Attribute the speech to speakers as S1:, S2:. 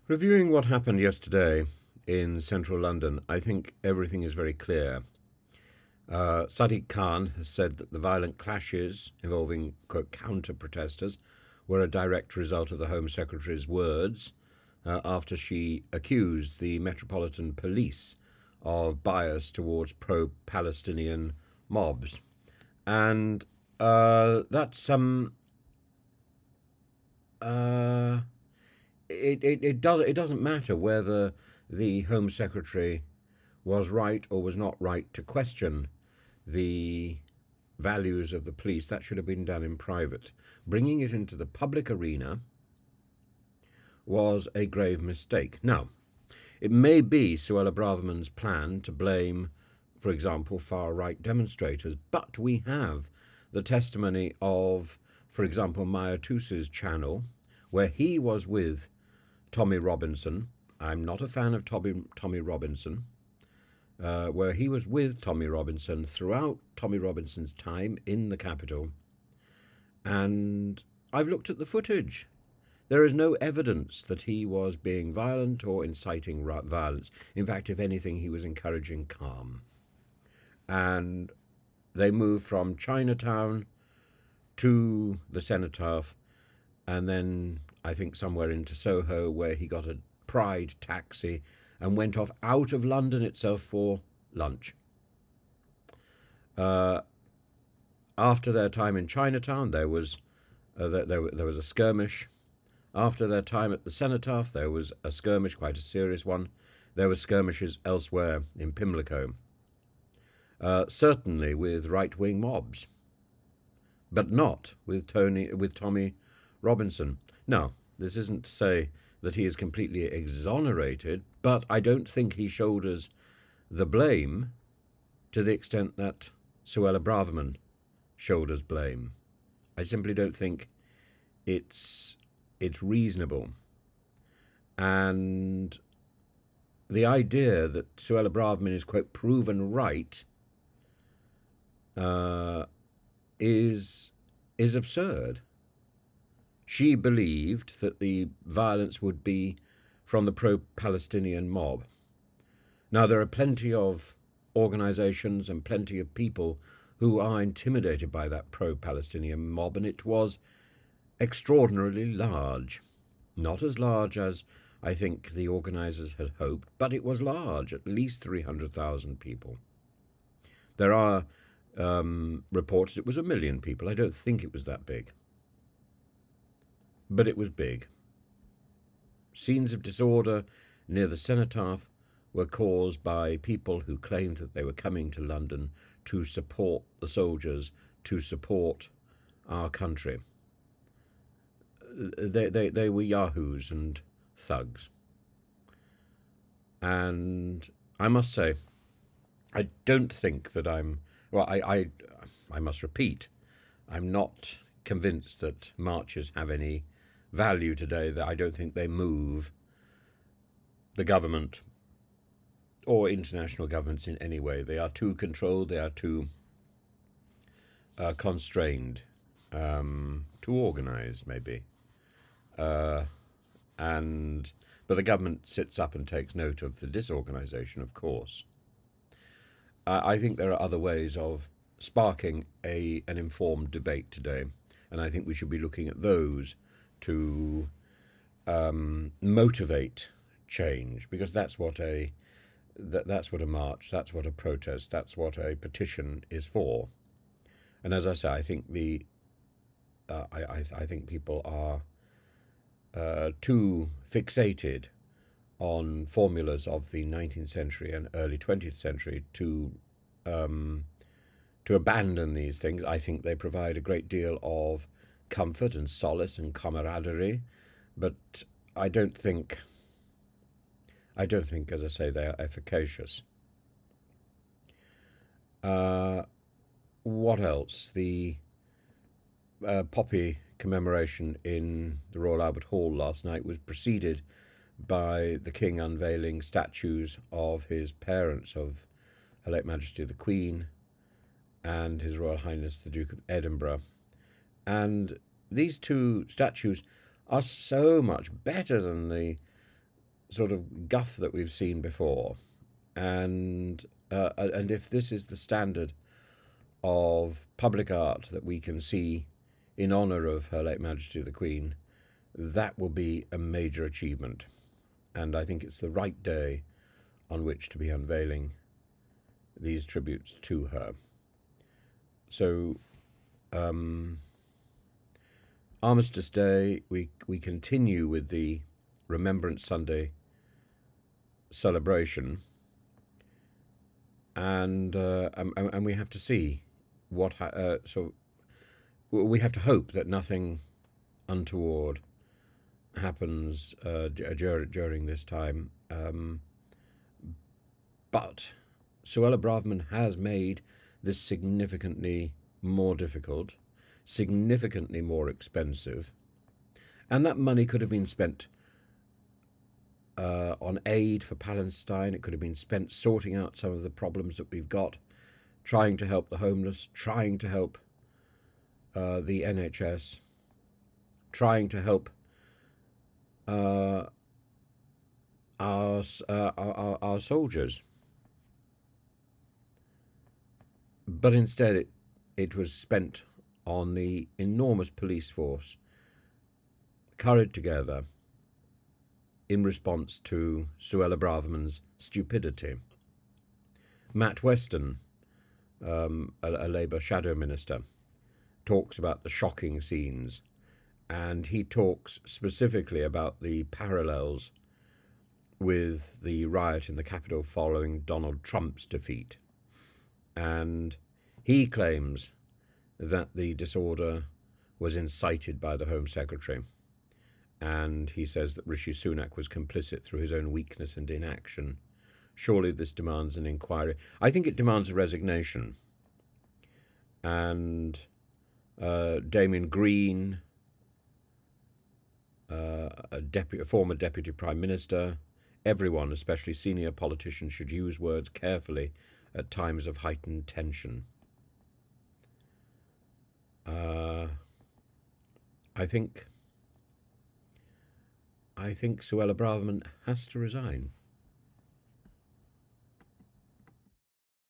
S1: Reviewing what happened yesterday in central London, I think everything is very clear. Sadiq Khan has said that the violent clashes involving, quote, counter-protesters were a direct result of the Home Secretary's words after she accused the Metropolitan Police of bias towards pro-Palestinian mobs. And that's uh, it doesn't matter whether the Home Secretary was right or was not right to question the values of the police. That should have been done in private. Bringing it into the public arena was a grave mistake. Now, it may be Suella Braverman's plan to blame, for example, far-right demonstrators, but we have the testimony of, for example, Maya Tus's channel, where he was with Tommy Robinson. I'm not a fan of Tommy Robinson. Where he was with Tommy Robinson throughout Tommy Robinson's time in the capital. And I've looked at the footage. There is no evidence that he was being violent or inciting violence. In fact, if anything, he was encouraging calm. And they moved from Chinatown to the Cenotaph, and then I think somewhere into Soho, where he got a Pride taxi and went off out of London itself for lunch. After their time in Chinatown, there was a skirmish. After their time at the Cenotaph, there was a skirmish, quite a serious one. There were skirmishes elsewhere in Pimlico, certainly with right-wing mobs, but not with Tommy Robinson. Now, this isn't to say that he is completely exonerated, but I don't think he shoulders the blame to the extent that Suella Braverman shoulders blame. I simply don't think it's reasonable. And the idea that Suella Braverman is, quote, proven right is absurd. She believed that the violence would be from the pro-Palestinian mob. Now, there are plenty of organizations and plenty of people who are intimidated by that pro-Palestinian mob, and it was extraordinarily large. Not as large as I think the organizers had hoped, but it was large, at least 300,000 people. There are reports it was 1 million people. I don't think it was that big. But it was big. Scenes of disorder near the Cenotaph were caused by people who claimed that they were coming to London to support the soldiers, to support our country. They were yahoos and thugs. And I must say, I don't think that I must repeat, I'm not convinced that marches have any value today. That I don't think they move the government or international governments in any way. They are too controlled, they are too constrained to organise, maybe. And but the government sits up and takes note of the disorganisation, of course. I think there are other ways of sparking an informed debate today, and I think we should be looking at those to motivate change, because that's what a march, that's what a protest, that's what a petition is for. And as I say, I think I think people are too fixated on formulas of the 19th century and early 20th century to abandon these things. I think they provide a great deal of comfort and solace and camaraderie, but I don't think, as I say, they are efficacious. What else? The Poppy commemoration in the Royal Albert Hall last night was preceded by the King unveiling statues of his parents, of Her late Majesty the Queen and His Royal Highness the Duke of Edinburgh. And these two statues are so much better than the sort of guff that we've seen before, and if this is the standard of public art that we can see in honour of Her late Majesty the Queen, that will be a major achievement. And I think it's the right day on which to be unveiling these tributes to her. So, Armistice Day, we continue with the Remembrance Sunday celebration, and we have to see what. So we have to hope that nothing untoward happens during this time. But Suella Braverman has made this significantly more difficult, significantly more expensive, and that money could have been spent on aid for Palestine. It could have been spent sorting out some of the problems that we've got, trying to help the homeless, trying to help the NHS, trying to help our soldiers. But instead, it was spent on the enormous police force curried together in response to Suella Braverman's stupidity. Matt Weston, a Labour shadow minister, talks about the shocking scenes, and he talks specifically about the parallels with the riot in the Capitol following Donald Trump's defeat. And he claims that the disorder was incited by the Home Secretary. And he says that Rishi Sunak was complicit through his own weakness and inaction. Surely this demands an inquiry. I think it demands a resignation. And Damien Green, a former Deputy Prime Minister, everyone, especially senior politicians, should use words carefully at times of heightened tension. I think Suella Braverman has to resign.